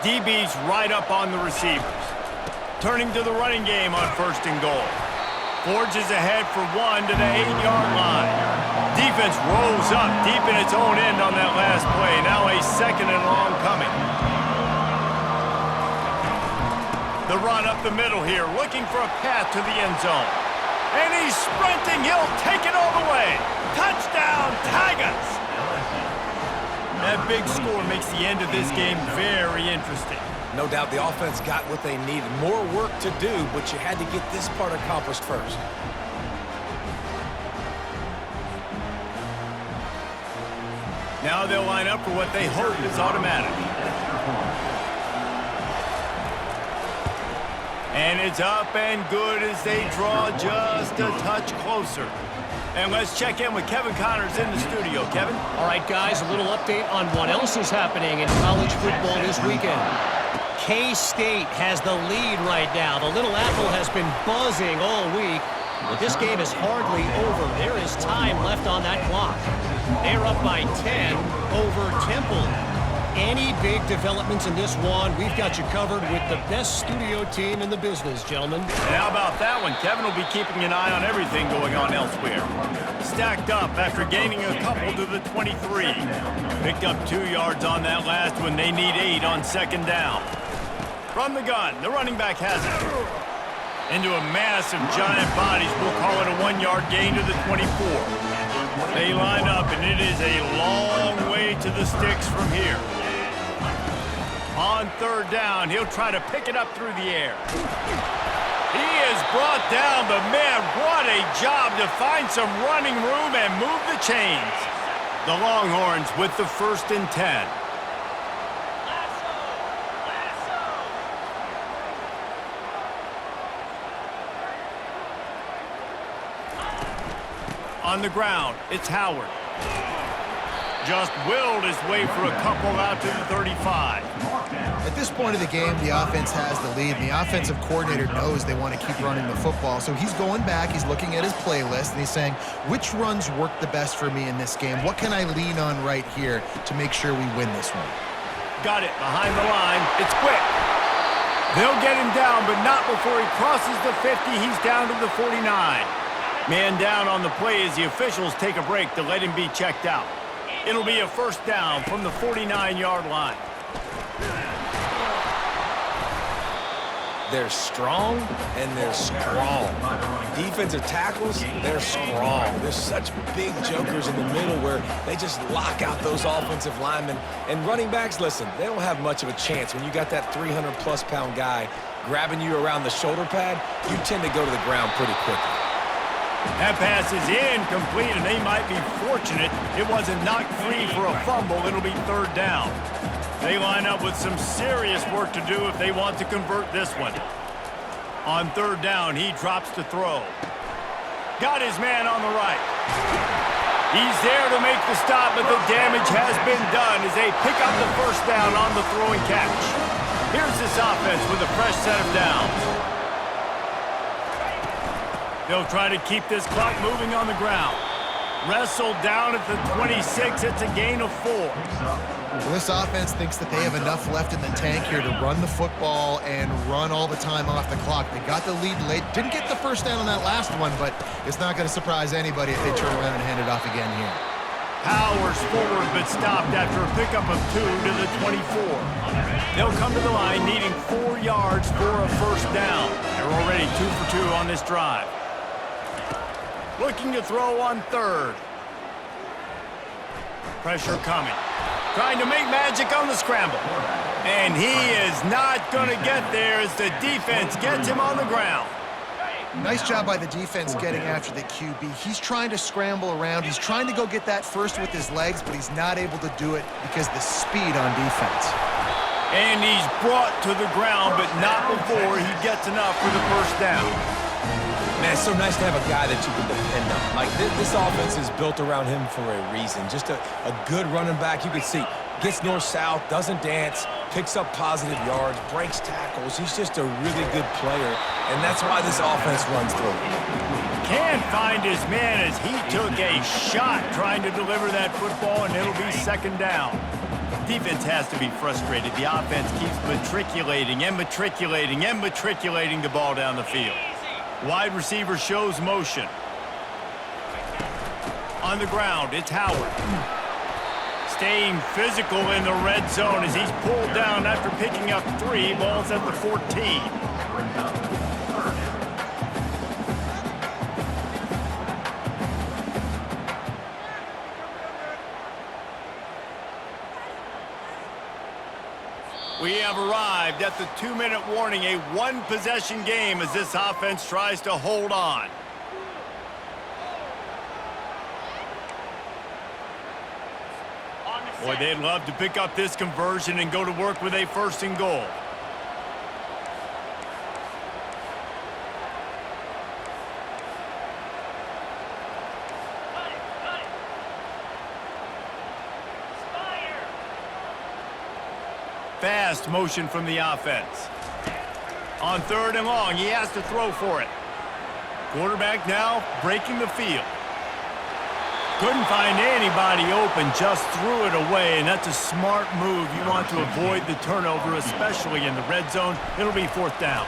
DB's right up on the receivers. Turning to the running game on 1st and goal. Forges ahead for 1 to the 8-yard line. Defense rolls up deep in its own end on that last play. Now a 2nd and long coming. The run up the middle here, looking for a path to the end zone. And he's sprinting. He'll take it all the way. Touchdown, Tigers! That big score makes the end of this game very interesting. No doubt the offense got what they needed. More work to do, but you had to get this part accomplished first. Now they'll line up for what they hope is automatic. And it's up and good as they draw just a touch closer. And let's check in with Kevin Connors in the studio. Kevin? All right, guys, a little update on what else is happening in college football this weekend. K-State has the lead right now. The Little Apple has been buzzing all week, but this game is hardly over. There is time left on that clock. They're up by 10 over Temple. Any big developments in this one, we've got you covered with the best studio team in the business, gentlemen. And how about that one? Kevin will be keeping an eye on everything going on elsewhere. Stacked up after gaining a couple to the 23. Picked up 2 yards on that last one. They need 8 on 2nd down. From the gun, the running back has it. Into a mass of giant bodies. We'll call it a 1-yard gain to the 24. They line up, and it is a long way to the sticks from here. On 3rd down, he'll try to pick it up through the air. He is brought down, but man, what a job to find some running room and move the chains. The Longhorns with the 1st and 10. On the ground, it's Howard. Just willed his way for a couple out to the 35. At this point of the game, the offense has the lead. The offensive coordinator knows they want to keep running the football. So he's going back, he's looking at his playlist, and he's saying, which runs work the best for me in this game? What can I lean on right here to make sure we win this one? Got it behind the line. It's quick. They'll get him down, but not before he crosses the 50. He's down to the 49. Man down on the play as the officials take a break to let him be checked out. It'll be a 1st down from the 49-yard line. They're strong, and they're strong. Defensive tackles, they're strong. There's such big jokers in the middle where they just lock out those offensive linemen. And running backs, listen, they don't have much of a chance. When you got that 300-plus pound guy grabbing you around the shoulder pad, you tend to go to the ground pretty quickly. That pass is incomplete, and they might be fortunate it wasn't knocked free for a fumble. It'll be 3rd down. They line up with some serious work to do if they want to convert this one. On 3rd down, he drops to throw. Got his man on the right. He's there to make the stop, but the damage has been done as they pick up the 1st down on the throwing catch. Here's this offense with a fresh set of downs. They'll try to keep this clock moving on the ground. Wrestled down at the 26. It's a gain of 4. Well, this offense thinks that they have enough left in the tank here to run the football and run all the time off the clock. They got the lead late. Didn't get the 1st down on that last one, but it's not going to surprise anybody if they turn around and hand it off again here. Powers forward, but stopped after a pickup of 2 to the 24. They'll come to the line needing 4 yards for a 1st down. They're already 2 for 2 on this drive. Looking to throw on 3rd. Pressure coming. Trying to make magic on the scramble. And he is not going to get there as the defense gets him on the ground. Nice job by the defense getting after the QB. He's trying to scramble around. He's trying to go get that first with his legs, but he's not able to do it because of the speed on defense. And he's brought to the ground, but not before he gets enough for the 1st down. Man, it's so nice to have a guy that you can depend on. Like, this offense is built around him for a reason. Just a good running back. You can see, gets north-south, doesn't dance, picks up positive yards, breaks tackles. He's just a really good player, and that's why this offense runs through. Can't find his man as he took a shot trying to deliver that football, and it'll be 2nd down. Defense has to be frustrated. The offense keeps matriculating and matriculating and matriculating the ball down the field. Wide receiver shows motion. On the ground, it's Howard. Staying physical in the red zone as he's pulled down after picking up 3. Ball's at the 14. We have arrived at the 2-minute warning, a one-possession game as this offense tries to hold on. Boy, they'd love to pick up this conversion and go to work with a 1st and goal. Fast motion from the offense. On 3rd and long, he has to throw for it. Quarterback now breaking the field. Couldn't find anybody open, just threw it away, and that's a smart move. You want to avoid the turnover, especially in the red zone. It'll be 4th down.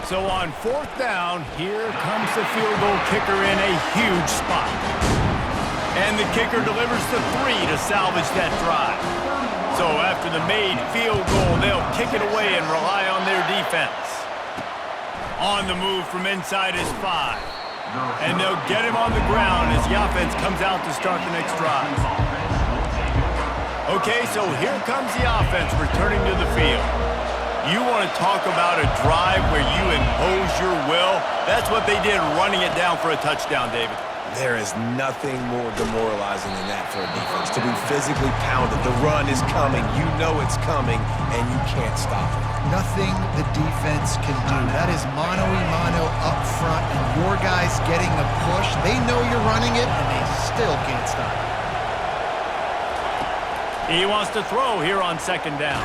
So on 4th down, here comes the field goal kicker in a huge spot. And the kicker delivers the 3 to salvage that drive. So after the made field goal, they'll kick it away and rely on their defense. On the move from inside his 5. And they'll get him on the ground as the offense comes out to start the next drive. Okay, so here comes the offense returning to the field. You want to talk about a drive where you impose your will? That's what they did, running it down for a touchdown, David. There is nothing more demoralizing than that for a defense, to be physically pounded. The run is coming. You know it's coming, and you can't stop it. Nothing the defense can do. That is mano-a-mano up front, and your guys getting the push. They know you're running it, and they still can't stop it. He wants to throw here on 2nd down.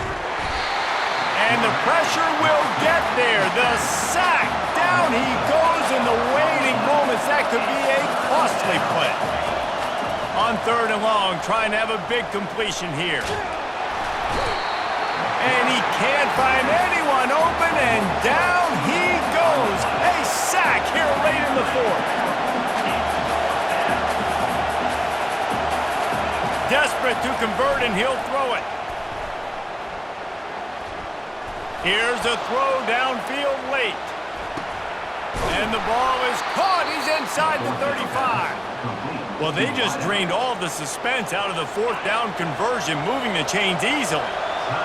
And the pressure will get there. The sack. Down he goes in the waiting moments. That could be a costly play. On 3rd and long, trying to have a big completion here. And he can't find anyone open, and down he goes. A sack here late in the 4th. Desperate to convert, and he'll throw it. Here's a throw downfield late. And the ball is caught. He's inside the 35. Well, they just drained all the suspense out of the 4th down conversion, moving the chains easily.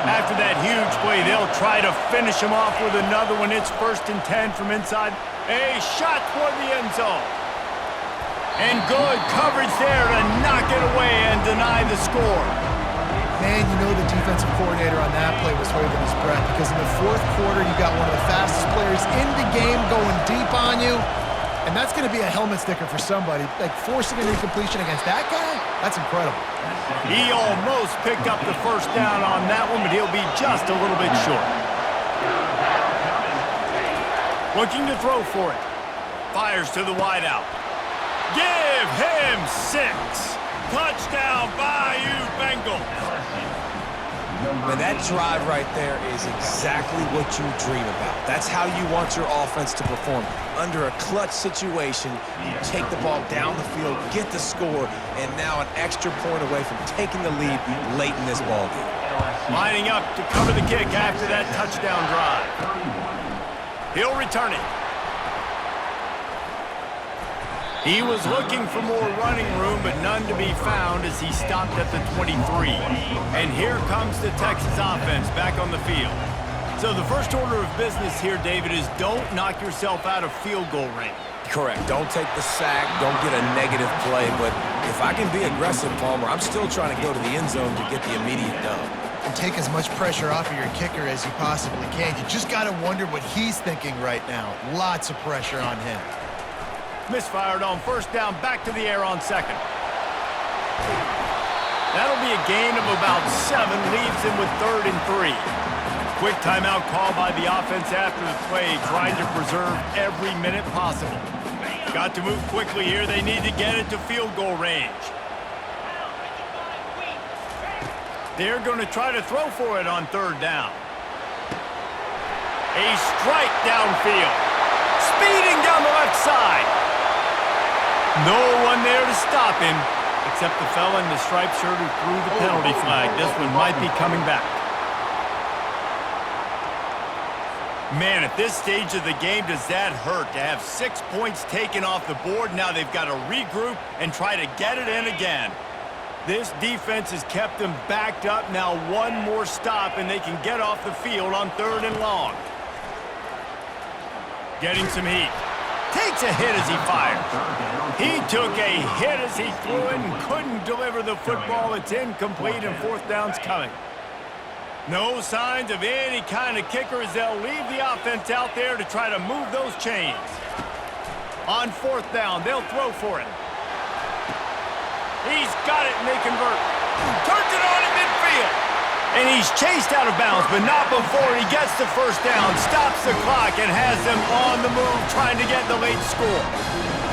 After that huge play, they'll try to finish him off with another one. It's 1st and 10 from inside. A shot toward the end zone. And good coverage there to knock it away and deny the score. Man, you know the defensive coordinator on that play was holding his breath, because in the 4th quarter, you got one of the fastest players in the game going deep on you, and that's going to be a helmet sticker for somebody. Like, forcing an incompletion against that guy, that's incredible. He almost picked up the 1st down on that one, but he'll be just a little bit short. Looking to throw for it. Fires to the wideout. Give him 6. Touchdown, Bayou Bengals. Man, that drive right there is exactly what you dream about. That's how you want your offense to perform. Under a clutch situation, you take the ball down the field, get the score, and now an extra point away from taking the lead late in this ballgame. Lining up to cover the kick after that touchdown drive. He'll return it. He was looking for more running room, but none to be found as he stopped at the 23. And here comes the Texas offense back on the field. So the first order of business here, David, is don't knock yourself out of field goal range. Correct. Don't take the sack. Don't get a negative play. But if I can be aggressive, Palmer, I'm still trying to go to the end zone to get the immediate dub. And take as much pressure off of your kicker as you possibly can. You just got to wonder what he's thinking right now. Lots of pressure on him. Misfired on 1st down, back to the air on 2nd. That'll be a gain of about 7, leaves him with 3rd and 3. Quick timeout call by the offense after the play, trying to preserve every minute possible. Got to move quickly here. They need to get it to field goal range. They're going to try to throw for it on third down. A strike downfield. Speeding down the left side. No one there to stop him, except the fella in the striped shirt who threw the penalty flag. This one might be coming back. Man, at this stage of the game, does that hurt to have 6 points taken off the board? Now they've got to regroup and try to get it in again. This defense has kept them backed up. Now one more stop and they can get off the field on third and long. Getting some heat. Takes a hit as he fires. He took a hit as he threw it and couldn't deliver the football. It's incomplete and fourth down's coming. No signs of any kind of kicker as they'll leave the offense out there to try to move those chains. On fourth down, they'll throw for it. He's got it and they convert. Turns it on in midfield. And he's chased out of bounds, but not before he gets the first down, stops the clock, and has them on the move trying to get the late score.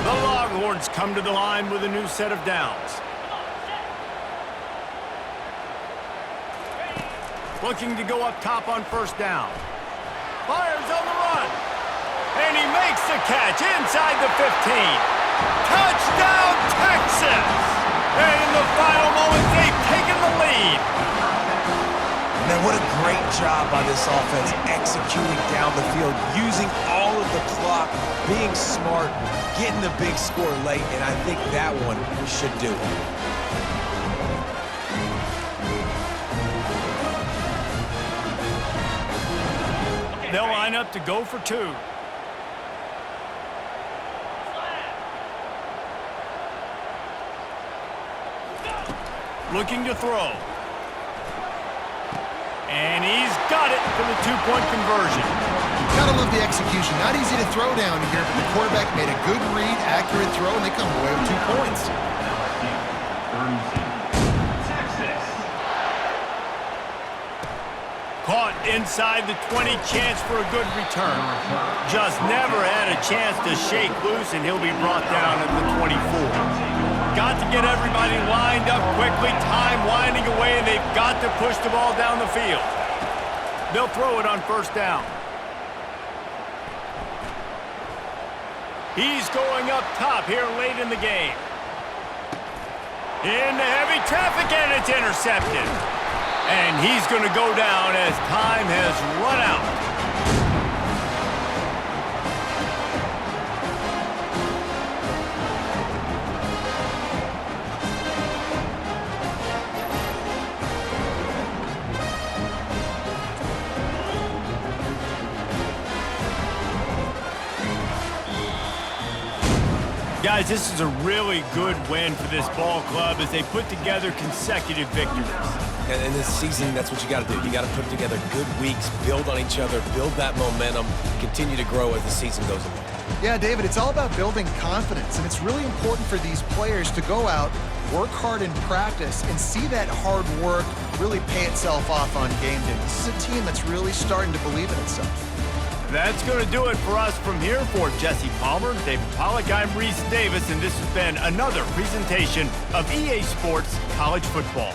The Longhorns come to the line with a new set of downs. Looking to go up top on first down. Fires on the run. And he makes the catch inside the 15. Touchdown, Texas! And in the final moments, they've taken the lead. Man, what a great job by this offense executing down the field, using all of the clock, being smart, getting the big score late, and I think that one should do it. They'll line up to go for two. Looking to throw. And he's got it for the two-point conversion. Gotta love the execution. Not easy to throw down here, but the quarterback made a good read, accurate throw, and they come away with 2 points. Caught inside the 20, chance for a good return. Just never had a chance to shake loose, and he'll be brought down at the 24. Got to get everybody lined up quickly, time winding away, and they've got to push the ball down the field. They'll throw it on first down. He's going up top here late in the game. Into heavy traffic, and it's intercepted. And he's going to go down as time has run out. Guys, this is a really good win for this ball club as they put together consecutive victories. And in this season, that's what you got to do. You got to put together good weeks, build on each other, build that momentum, continue to grow as the season goes along. Yeah, David, it's all about building confidence, and it's really important for these players to go out, work hard in practice, and see that hard work really pay itself off on game day. This is a team that's really starting to believe in itself. That's going to do it for us from here. For Jesse Palmer, David Pollack, I'm Reese Davis, and this has been another presentation of EA Sports College Football.